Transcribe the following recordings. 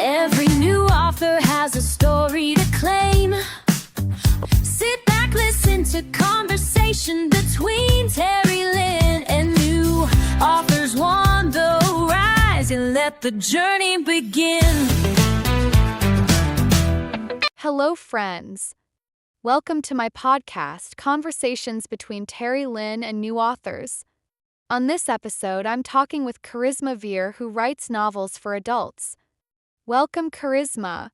Every new author has a story to claim. Sit back, listen to conversation between Terry Lynn and new authors on the rise, and let the journey begin. Hello, friends. Welcome to my podcast, Conversations Between Terry Lynn and New Authors. On this episode, I'm talking with Kerisma Vere, who writes novels for adults. Welcome, Kerisma.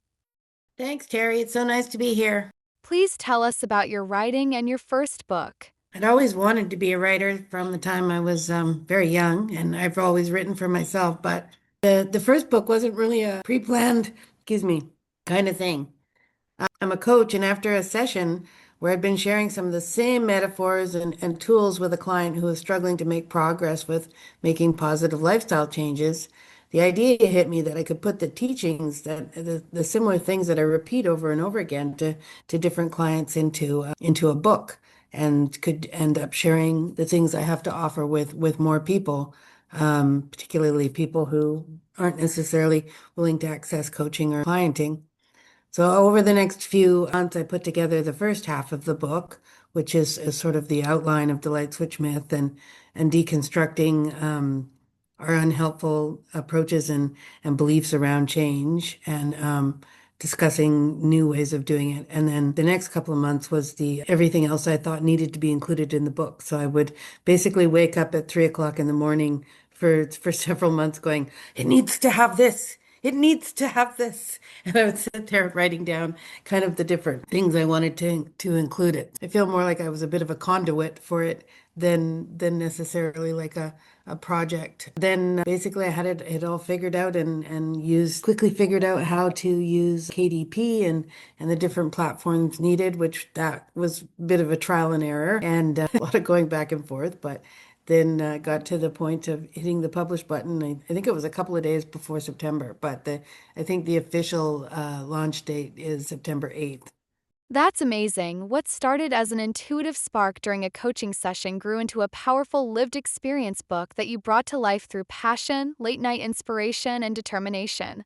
Thanks, Terry. It's so nice to be here. Please tell us about your writing and your first book. I'd always wanted to be a writer from the time I was very young, and I've always written for myself. But the first book wasn't really a pre-planned, kind of thing. I'm a coach, and after a session where I'd been sharing some of the same metaphors and tools with a client who was struggling to make progress with making positive lifestyle changes, the idea hit me that I could put the teachings, that the similar things that I repeat over and over again to different clients into a book, and could end up sharing the things I have to offer with more people, particularly people who aren't necessarily willing to access coaching or clienting. So over the next few months, I put together the first half of the book, which is sort of the outline of the light switch myth and deconstructing our unhelpful approaches and beliefs around change, and discussing new ways of doing it. And then the next couple of months was the everything else I thought needed to be included in the book. So I would basically wake up at 3 o'clock in the morning for several months going, it needs to have this. It needs to have this. And I would sit there writing down kind of the different things I wanted to include it. I feel more like I was a bit of a conduit for it than necessarily like a project. Then basically I had it all figured out and quickly figured out how to use KDP and the different platforms needed, which that was a bit of a trial and error and a lot of going back and forth, but then got to the point of hitting the publish button. I think it was a couple of days before September, but I think the official launch date is September 8th. That's amazing. What started as an intuitive spark during a coaching session grew into a powerful lived experience book that you brought to life through passion, late night inspiration, and determination.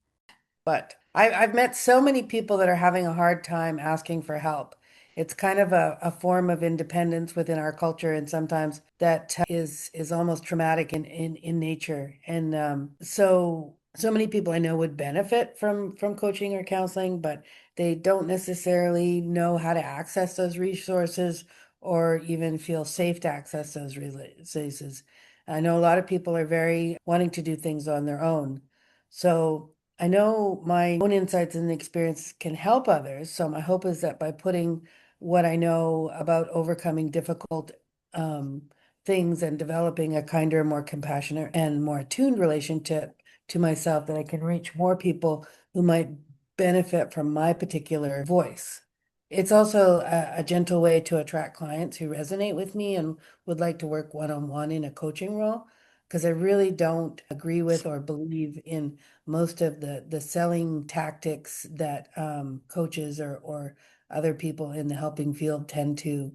But I've met so many people that are having a hard time asking for help. It's kind of a form of independence within our culture, and sometimes that is almost traumatic in nature. And so many people I know would benefit from coaching or counseling, but they don't necessarily know how to access those resources or even feel safe to access those resources. I know a lot of people are very wanting to do things on their own. So I know my own insights and experience can help others. So my hope is that by putting what I know about overcoming difficult um, things and developing a kinder, more compassionate, and more attuned relationship to myself, that I can reach more people who might benefit from my particular voice. It's also a gentle way to attract clients who resonate with me and would like to work one-on-one in a coaching role, because I really don't agree with or believe in most of the selling tactics that coaches or other people in the helping field tend to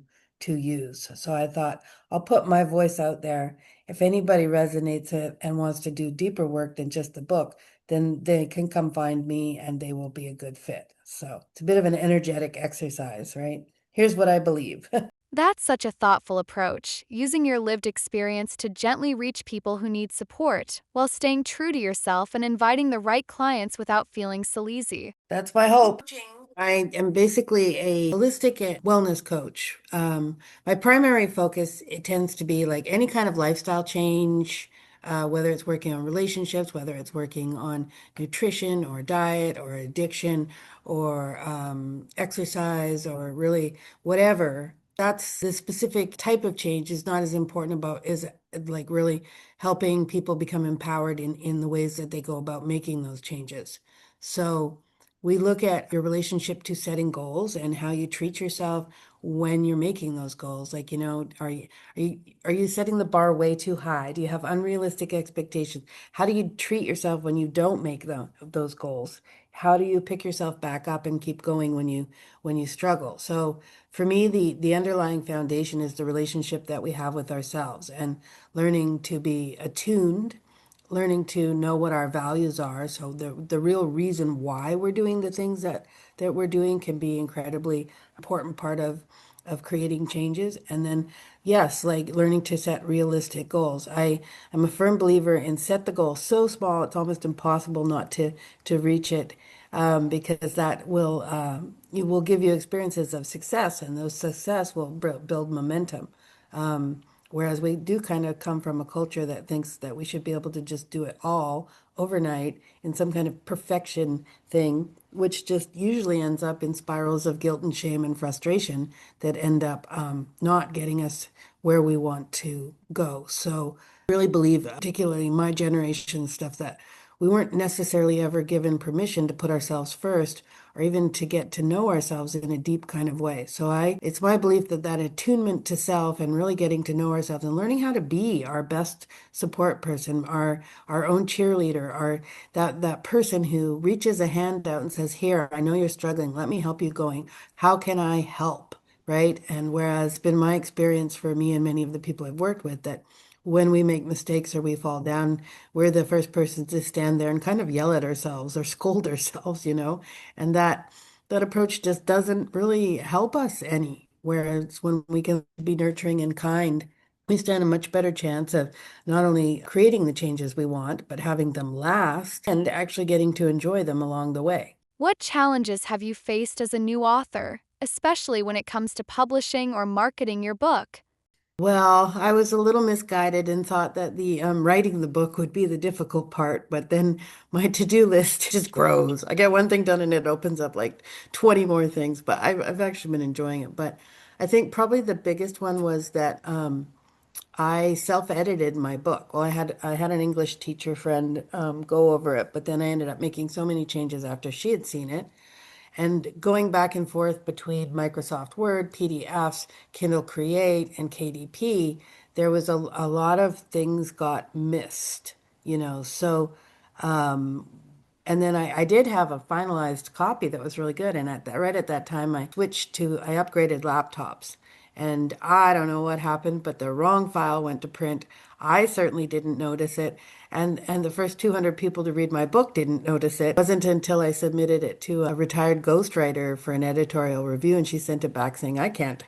use. So I thought I'll put my voice out there. If anybody resonates it and wants to do deeper work than just the book, then they can come find me and they will be a good fit. So it's a bit of an energetic exercise, right? Here's what I believe. That's such a thoughtful approach, using your lived experience to gently reach people who need support, while staying true to yourself and inviting the right clients without feeling sleazy. That's my hope. I am basically a holistic wellness coach. My primary focus, it tends to be like any kind of lifestyle change, whether it's working on relationships, whether it's working on nutrition or diet or addiction or exercise or really whatever. That's the specific type of change is not as important about is like really helping people become empowered in the ways that they go about making those changes. So we look at your relationship to setting goals and how you treat yourself when you're making those goals. Like, are you setting the bar way too high? Do you have unrealistic expectations? How do you treat yourself when you don't make those goals? How do you pick yourself back up and keep going when you struggle? So for me, the underlying foundation is the relationship that we have with ourselves and learning to be attuned, learning to know what our values are. So the real reason why we're doing the things that we're doing can be incredibly important part of creating changes. And then yes, like learning to set realistic goals. I am a firm believer in set the goal so small it's almost impossible not to reach it. Because that will you will give you experiences of success, and those success will build momentum. Whereas we do kind of come from a culture that thinks that we should be able to just do it all overnight in some kind of perfection thing, which just usually ends up in spirals of guilt and shame and frustration that end up not getting us where we want to go. So I really believe, particularly my generation stuff, that we weren't necessarily ever given permission to put ourselves first or even to get to know ourselves in a deep kind of way. So it's my belief that that attunement to self and really getting to know ourselves and learning how to be our best support person, our own cheerleader, our that person who reaches a hand out and says, "Here, I know you're struggling. Let me help you going. How can I help?" Right? And whereas it's been my experience for me and many of the people I've worked with that when we make mistakes or we fall down, we're the first person to stand there and kind of yell at ourselves or scold ourselves, and that approach just doesn't really help us any. Whereas when we can be nurturing and kind, we stand a much better chance of not only creating the changes we want, but having them last and actually getting to enjoy them along the way. What challenges have you faced as a new author, especially when it comes to publishing or marketing your book? Well, I was a little misguided and thought that the writing the book would be the difficult part, but then my to-do list just grows. I get one thing done and it opens up like 20 more things, but I've actually been enjoying it. But I think probably the biggest one was that I self-edited my book. Well, I had an English teacher friend go over it, but then I ended up making so many changes after she had seen it. And going back and forth between Microsoft Word, PDFs, Kindle Create, and KDP, there was a lot of things got missed, So, and then I did have a finalized copy that was really good. And right at that time, I upgraded laptops. And I don't know what happened, but the wrong file went to print. I certainly didn't notice it. And the first 200 people to read my book didn't notice it. It wasn't until I submitted it to a retired ghostwriter for an editorial review, and she sent it back saying, I can't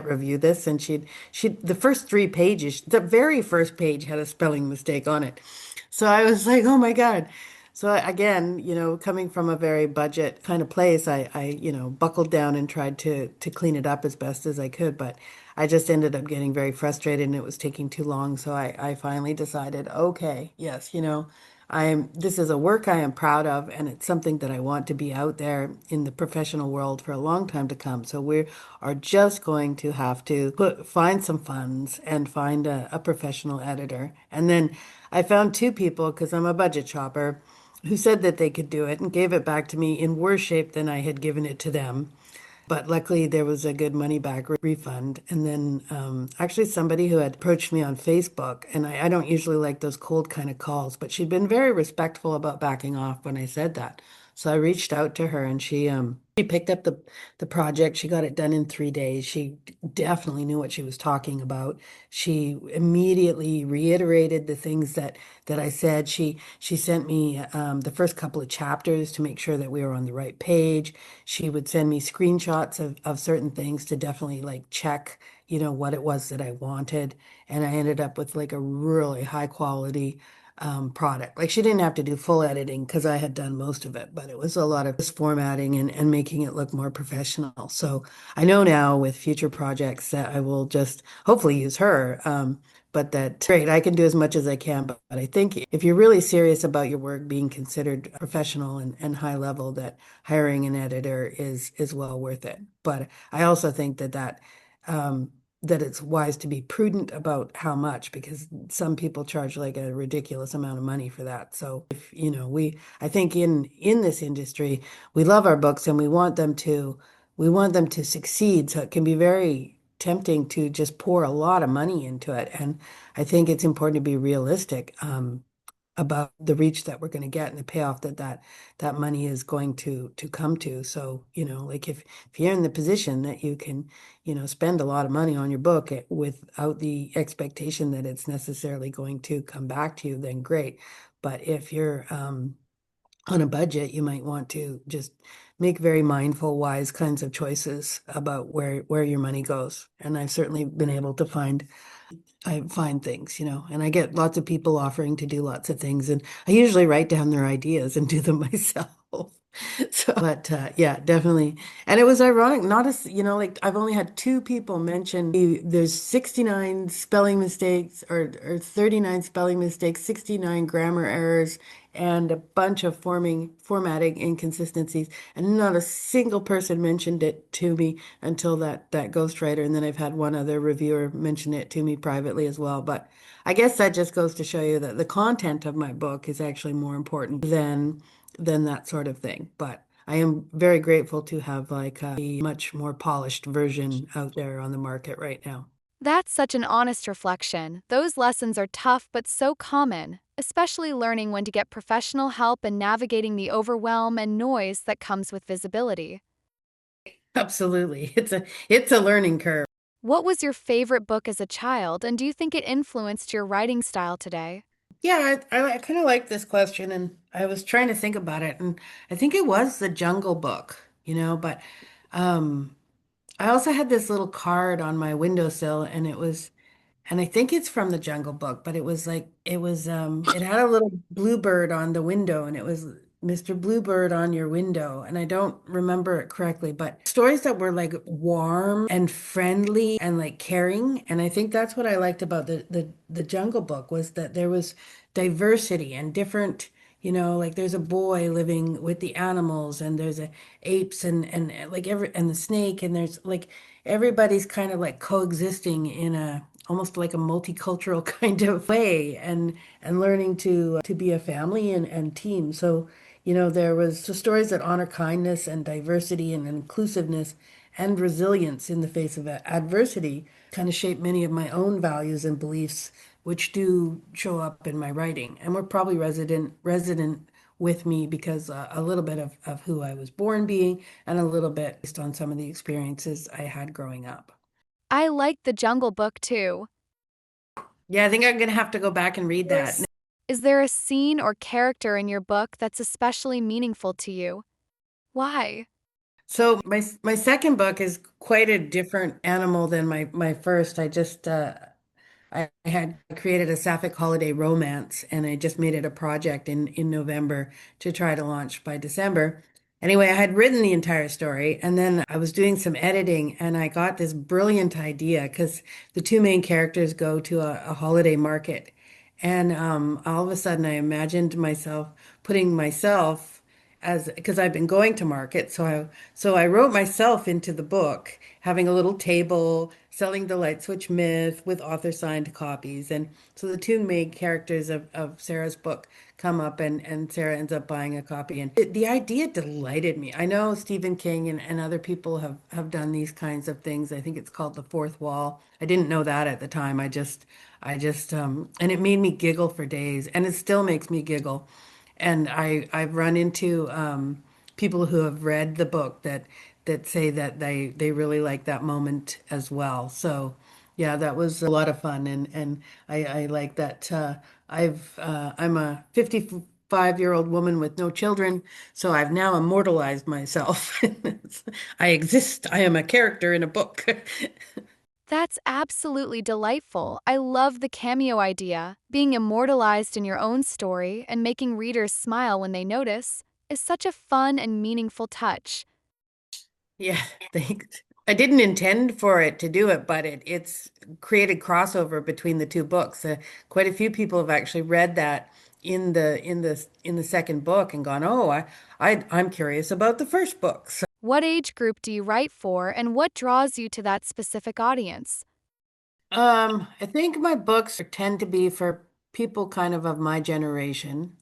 review this. And the first 3 pages, the very first page had a spelling mistake on it. So I was like, oh my God. So again, coming from a very budget kind of place, I buckled down and tried to clean it up as best as I could, but I just ended up getting very frustrated and it was taking too long. So I finally decided, okay, yes, this is a work I am proud of, and it's something that I want to be out there in the professional world for a long time to come. So we are just going to have to find some funds and find a professional editor. And then I found two people because I'm a budget shopper who said that they could do it and gave it back to me in worse shape than I had given it to them. But luckily, there was a good money back refund. And then actually, somebody who had approached me on Facebook, and I don't usually like those cold kind of calls, but she'd been very respectful about backing off when I said that. So I reached out to her and she picked up the project. She got it done in 3 days. She definitely knew what she was talking about. She immediately reiterated the things that I said. She sent me the first couple of chapters to make sure that we were on the right page. She would send me screenshots of certain things to definitely like check, what it was that I wanted. And I ended up with like a really high quality product. Like she didn't have to do full editing because I had done most of it, but it was a lot of just formatting and making it look more professional. So I know now with future projects that I will just hopefully use her. But that great, I can do as much as I can. But I think if you're really serious about your work being considered professional and high level, that hiring an editor is well worth it. But I also think um, that it's wise to be prudent about how much because some people charge like a ridiculous amount of money for that. So if I think in this industry, we love our books and we want them to succeed. So it can be very tempting to just pour a lot of money into it. And I think it's important to be realistic. about the reach that we're going to get and the payoff that money is going to come to. So, like if you're in the position that you can, spend a lot of money on your book without the expectation that it's necessarily going to come back to you, then great. But if you're on a budget, you might want to just make very mindful, wise kinds of choices about where your money goes. And I've certainly been able to I find things, and I get lots of people offering to do lots of things, and I usually write down their ideas and do them myself. So, but yeah, definitely. And it was ironic, not as, like I've only had two people mention there's 69 spelling mistakes or 39 spelling mistakes, 69 grammar errors, and a bunch of formatting inconsistencies. And not a single person mentioned it to me until that ghostwriter. And then I've had one other reviewer mention it to me privately as well. But I guess that just goes to show you that the content of my book is actually more important than that sort of thing. But I am very grateful to have like a much more polished version out there on the market right now. That's such an honest reflection. Those lessons are tough but so common, especially learning when to get professional help and navigating the overwhelm and noise that comes with visibility. Absolutely. It's a learning curve. What was your favorite book as a child, and do you think it influenced your writing style today? Yeah, I kind of like this question, and I was trying to think about it, and I think it was the Jungle Book, but um, I also had this little card on my windowsill, and I think it's from the Jungle Book, but it had a little bluebird on the window, and it was Mr. Bluebird on your window. And I don't remember it correctly, but stories that were like warm and friendly and like caring. And I think that's what I liked about the Jungle Book was that there was diversity and different. Like there's a boy living with the animals, and there's apes and like and the snake, and there's like everybody's kind of like coexisting in a almost like a multicultural kind of way, and learning to be a family and team. So, there was so stories that honor kindness and diversity and inclusiveness and resilience in the face of adversity kind of shape many of my own values and beliefs, which do show up in my writing, and were probably resident with me because a little bit of who I was born being, and a little bit based on some of the experiences I had growing up. I liked the Jungle Book too. Yeah, I think I'm gonna have to go back and read that. Is there a scene or character in your book that's especially meaningful to you? Why? So my second book is quite a different animal than my first. I had created a sapphic holiday romance, and I just made it a project in November to try to launch by December. Anyway, I had written the entire story, and then I was doing some editing, and I got this brilliant idea because the two main characters go to a holiday market. And all of a sudden, I imagined myself putting myself as because I've been going to market, so I wrote myself into the book, having a little table, selling the light switch myth with author signed copies, and so the two main characters of Sarah's book come up, and Sarah ends up buying a copy, and the idea delighted me. I know Stephen King and other people have done these kinds of things. I think it's called the fourth wall. I didn't know that at the time. And it made me giggle for days, and it still makes me giggle. And I've run into people who have read the book that say that they really like that moment as well. So yeah, that was a lot of fun, and I like that. I'm a 55-year-old woman with no children, so I've now immortalized myself. I exist. I am a character in a book. That's absolutely delightful. I love the cameo idea. Being immortalized in your own story and making readers smile when they notice is such a fun and meaningful touch. Yeah, thanks. I didn't intend for it to do it, but it's created crossover between the two books. Quite a few people have actually read that in the second book and gone, "Oh, I'm curious about the first book." So, What age group do you write for, and what draws you to that specific audience? I think my books tend to be for people kind of my generation.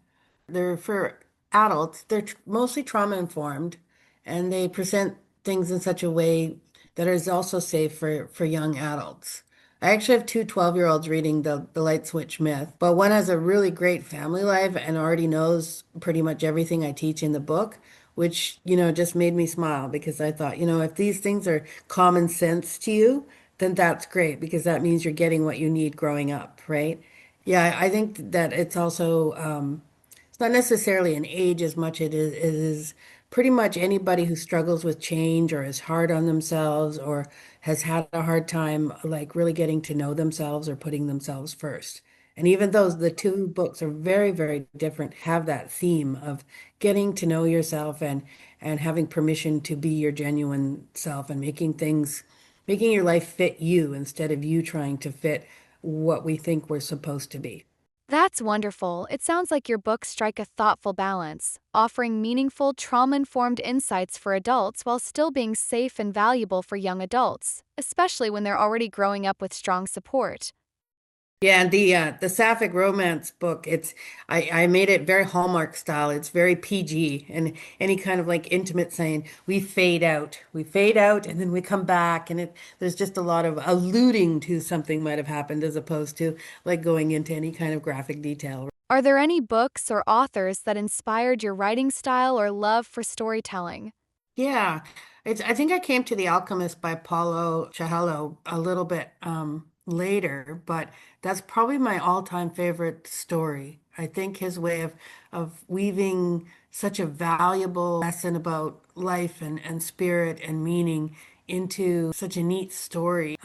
They're for adults. They're mostly trauma informed, and they present things in such a way that is also safe for young adults. I actually have two 12-year-olds reading the Light Switch Myth, but one has a really great family life and already knows pretty much everything I teach in the book, which, just made me smile because I thought, if these things are common sense to you, then that's great because that means you're getting what you need growing up, right? Yeah, I think that it's also it's not necessarily an age as much it is pretty much anybody who struggles with change or is hard on themselves or has had a hard time like really getting to know themselves or putting themselves first. And even though the two books are very, very different, have that theme of getting to know yourself and having permission to be your genuine self and making your life fit you instead of you trying to fit what we think we're supposed to be. That's wonderful. It sounds like your books strike a thoughtful balance, offering meaningful, trauma informed insights for adults while still being safe and valuable for young adults, especially when they're already growing up with strong support. Yeah, and the sapphic romance book, I made it very Hallmark style. It's very PG and any kind of like intimate saying, we fade out. We fade out and then we come back and there's just a lot of alluding to something might have happened as opposed to like going into any kind of graphic detail. Are there any books or authors that inspired your writing style or love for storytelling? Yeah, I think I came to The Alchemist by Paulo Coelho a little bit later, but that's probably my all-time favorite story. I think his way of weaving such a valuable lesson about life and spirit and meaning into such a neat story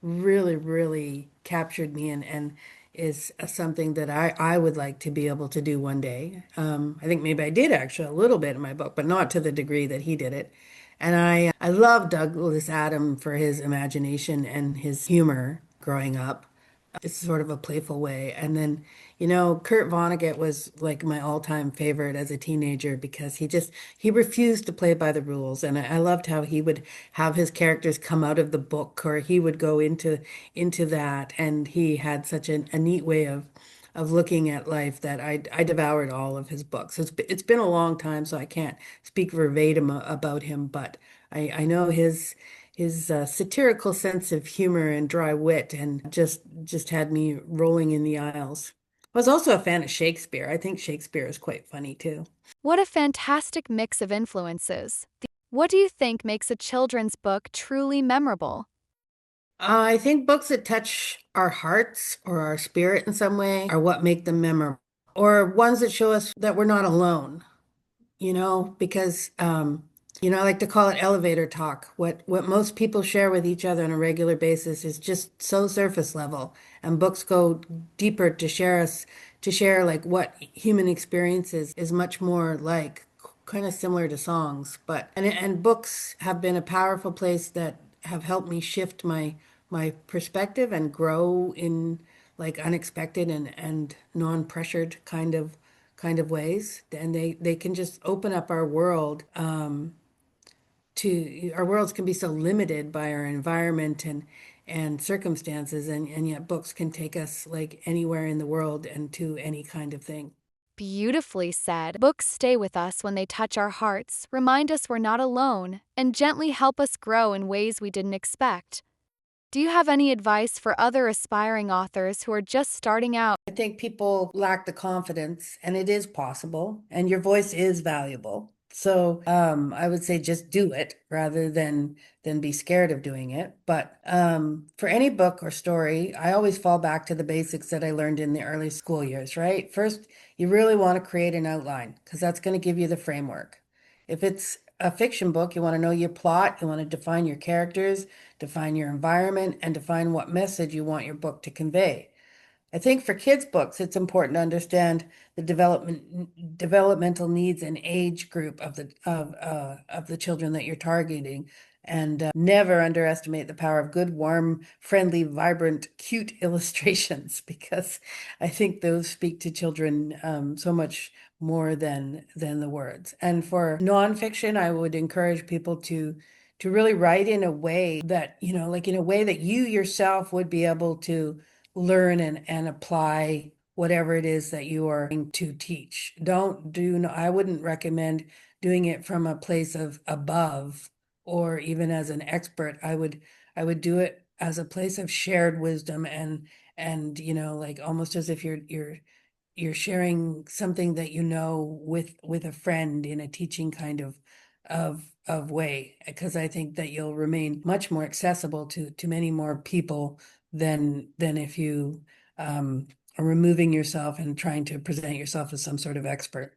really, really captured me and is something that I would like to be able to do one day. I think maybe I did actually a little bit in my book, but not to the degree that he did it. And I love Douglas Adam for his imagination and his humor growing up. It's sort of a playful way. And then, Kurt Vonnegut was like my all-time favorite as a teenager because he refused to play by the rules. And I loved how he would have his characters come out of the book or he would go into that. And he had such a neat way of looking at life that I devoured all of his books. It's been a long time, so I can't speak verbatim about him, but I know his satirical sense of humor and dry wit and just had me rolling in the aisles. I was also a fan of Shakespeare. I think Shakespeare is quite funny too. What a fantastic mix of influences. What do you think makes a children's book truly memorable? I think books that touch our hearts or our spirit in some way are what make them memorable, or ones that show us that we're not alone. Because I like to call it elevator talk. What most people share with each other on a regular basis is just so surface level, and books go deeper to share like what human experience is much more like kind of similar to songs. But books have been a powerful place that have helped me shift my perspective and grow in like unexpected and non-pressured kind of ways, and they can just open up our world to our worlds can be so limited by our environment and circumstances, and yet books can take us like anywhere in the world and to any kind of thing. Beautifully said. Books stay with us when they touch our hearts, remind us we're not alone, and gently help us grow in ways we didn't expect. Do you have any advice for other aspiring authors who are just starting out? I think people lack the confidence, and it is possible, and your voice is valuable. So I would say just do it rather than be scared of doing it. But for any book or story, I always fall back to the basics that I learned in the early school years, right? First, you really want to create an outline because that's going to give you the framework. If it's a fiction book, you want to know your plot, you want to define your characters, define your environment, and define what message you want your book to convey. I think for kids' books, it's important to understand the developmental needs and age group of the children that you're targeting, and never underestimate the power of good, warm, friendly, vibrant, cute illustrations because I think those speak to children so much more than the words. And for nonfiction, I would encourage people to really write in a way that, like in a way that you yourself would be able to learn and apply whatever it is that you are going to teach. I wouldn't recommend doing it from a place of above or even as an expert. I would do it as a place of shared wisdom, and like almost as if you're sharing something that with a friend in a teaching kind of way, because I think that you'll remain much more accessible to many more people than if you are removing yourself and trying to present yourself as some sort of expert.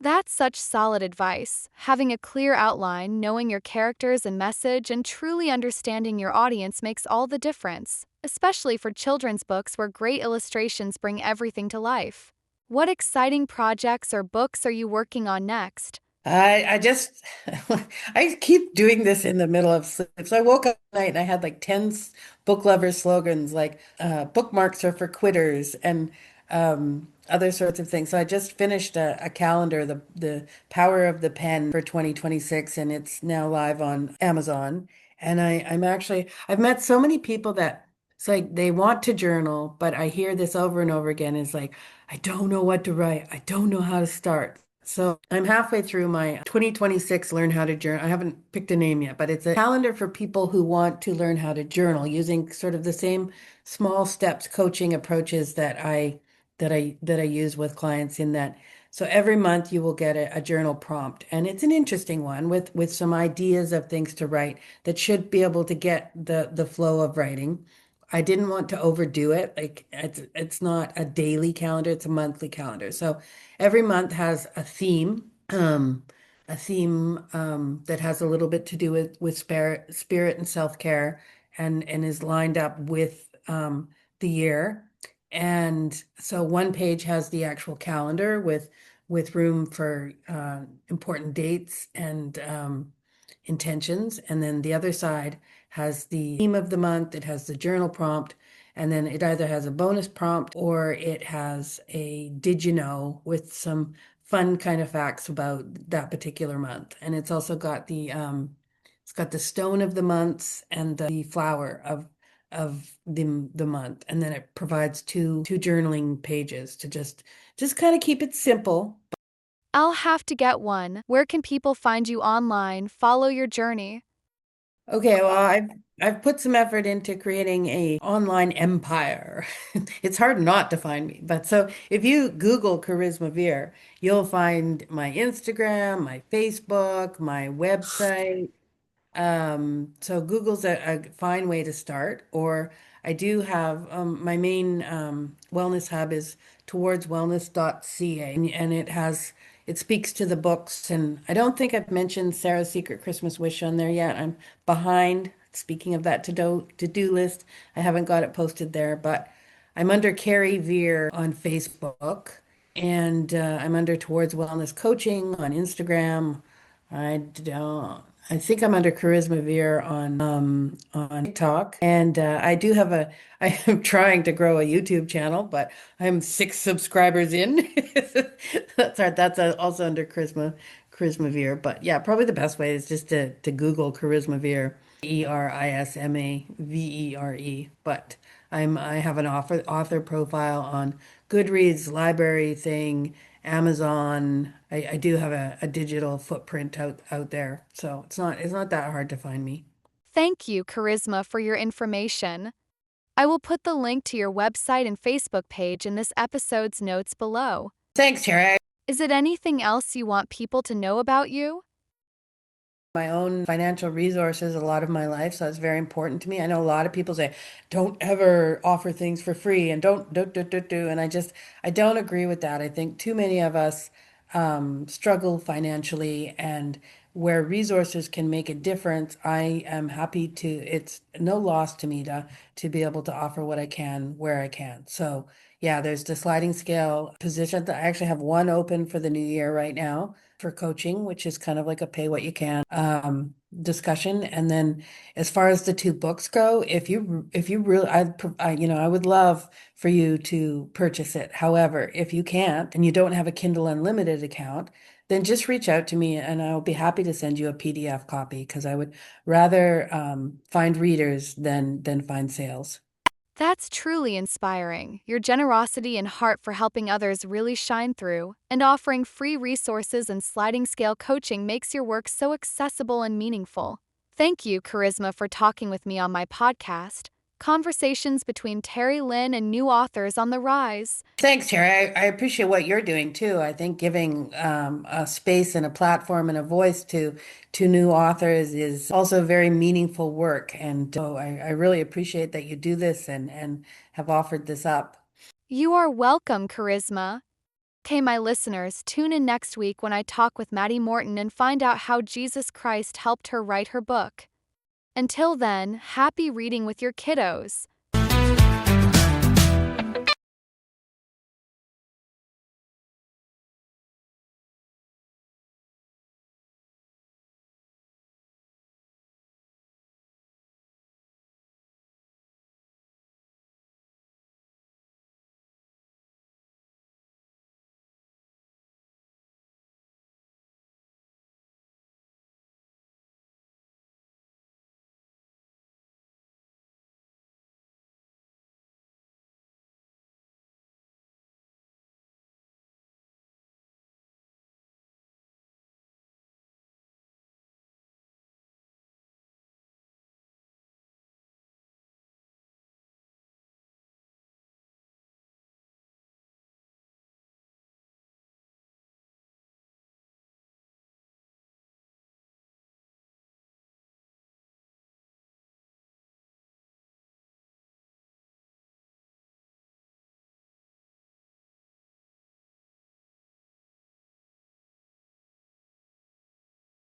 That's such solid advice. Having a clear outline, knowing your characters and message, and truly understanding your audience makes all the difference, especially for children's books where great illustrations bring everything to life. What exciting projects or books are you working on next? I just I keep doing this in the middle of sleep. So I woke up at night and I had like 10 book lover slogans like bookmarks are for quitters and other sorts of things. So I just finished a calendar, the Power of the Pen for 2026, and it's now live on Amazon. And I've met so many people that it's like they want to journal, but I hear this over and over again. It's like, I don't know what to write. I don't know how to start. So I'm halfway through my 2026 Learn How to Journal. I haven't picked a name yet, but it's a calendar for people who want to learn how to journal using sort of the same small steps coaching approaches that I use with clients in that. So every month you will get a journal prompt, and it's an interesting one with some ideas of things to write that should be able to get the flow of writing. I didn't want to overdo it. Like it's not a daily calendar, it's a monthly calendar. So every month has a theme that has a little bit to do with spirit and self-care, and is lined up with the year. And so one page has the actual calendar with room for important dates and intentions, and then the other side has the theme of the month. It has the journal prompt, and then it either has a bonus prompt or it has a did you know with some fun kind of facts about that particular month. And it's got the stone of the months and the flower of the month. And then it provides two journaling pages to just kind of keep it simple. I'll have to get one. Where can people find you online, follow your journey? Okay, well, I've put some effort into creating a online empire. It's hard not to find me, but so if you Google Kerisma Vere, you'll find my Instagram, my Facebook, my website. So Google's a fine way to start. Or I do have my main wellness hub is towardswellness.ca, and it speaks to the books. And I don't think I've mentioned Sarah's Secret Christmas Wish on there yet. I'm behind. Speaking of that to-do list, I haven't got it posted there, but I'm under Keri Vere on Facebook, and I'm under Towards Wellness Coaching on Instagram. I don't. I think I'm under Kerisma Vere on TikTok, and I do have a. I am trying to grow a YouTube channel, but I'm 6 subscribers in. That's right. That's also under Kerisma Vere. But yeah, probably the best way is just to Google Kerisma Vere, Kerismavere. But I have an author profile on Goodreads, Library Thing, Amazon. I do have a digital footprint out there, so it's not that hard to find me. Thank you, Charisma, for your information. I will put the link to your website and Facebook page in this episode's notes below. Thanks, Tara. Is it anything else you want people to know about you? My own financial resources a lot of my life, so it's very important to me. I know a lot of people say, don't ever offer things for free and don't, and I don't agree with that. I think too many of us struggle financially, and where resources can make a difference, I am happy to, it's no loss to me to be able to offer what I can where I can. So yeah, there's the sliding scale position that I actually have one open for the new year right now for coaching, which is kind of like a pay what you can discussion. And then as far as the 2 books go, if you really, I would love for you to purchase it. However, if you can't and you don't have a Kindle Unlimited account, then just reach out to me and I'll be happy to send you a PDF copy, because I would rather find readers than find sales. That's truly inspiring. Your generosity and heart for helping others really shine through, and offering free resources and sliding scale coaching makes your work so accessible and meaningful. Thank you, Kerisma, for talking with me on my podcast, Conversations Between Terry Lynn and New Authors on the Rise. Thanks, Terry. I appreciate what you're doing too. I think giving a space and a platform and a voice to new authors is also very meaningful work. And so I really appreciate that you do this and have offered this up. You are welcome, Kerisma. Okay, my listeners, tune in next week when I talk with Maddie Morton and find out how Jesus Christ helped her write her book. Until then, happy reading with your kiddos.